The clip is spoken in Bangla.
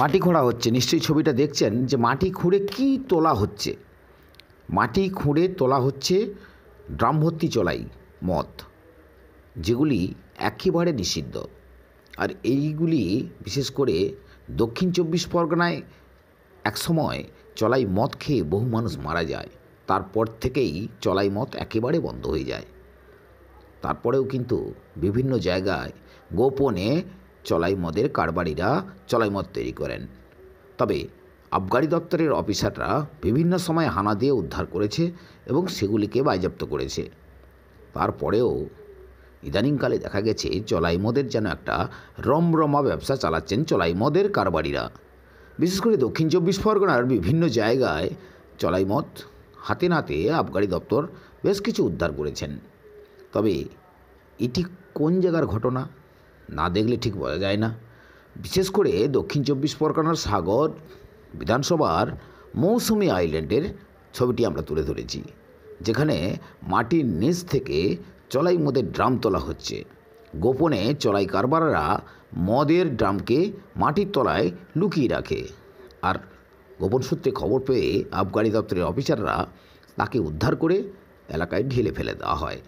মাটি খোঁড়া হচ্ছে। নিশ্চয়ই ছবিটা দেখছেন যে মাটি খুঁড়ে কি তোলা হচ্ছে। মাটি খুঁড়ে তোলা হচ্ছে ড্রাম ভর্তি চলাই মদ, যেগুলি একেবারে নিষিদ্ধ। আর এইগুলি বিশেষ করে দক্ষিণ চব্বিশ পরগনায় একসময় চলাই মদ খেয়ে বহু মানুষ মারা যায়। তারপর থেকেই চলাই মদ একেবারে বন্ধ হয়ে যায়। তারপরেও কিন্তু বিভিন্ন জায়গায় গোপনে চলাই মদের কারবারিরা চলাই মদ তৈরি করেন। তবে আবগারি দপ্তরের অফিসাররা বিভিন্ন সময় হানা দিয়ে উদ্ধার করেছে এবং সেগুলিকে বাজেয়াপ্ত করেছে। তারপরেও ইদানিংকালে দেখা গেছে চলাই মদের যেন একটা রমরমা ব্যবসা চালাচ্ছেন চলাই মদের কারবারিরা। বিশেষ করে দক্ষিণ চব্বিশ পরগনার বিভিন্ন জায়গায় চলাই মদ হাতে নাতে আবগারি দপ্তর বেশ কিছু উদ্ধার করেছেন। তবে এটি কোন জায়গার ঘটনা না দেখলে ঠিক বোঝা যায় না। বিশেষ করে দক্ষিণ চব্বিশ পরগনার সাগর বিধানসভার মৌসুমী আইল্যান্ডের ছবিটি আমরা তুলে ধরেছি, যেখানে মাটির নিচ থেকে চলাই মদের ড্রাম তোলা হচ্ছে। গোপনে চলাই কারবাররা মদের ড্রামকে মাটির তলায় লুকিয়ে রাখে, আর গোপন সূত্রে খবর পেয়ে আবগারি দপ্তরের অফিসাররা তাকে উদ্ধার করে এলাকায় ঢেলে ফেলে দেওয়া হয়।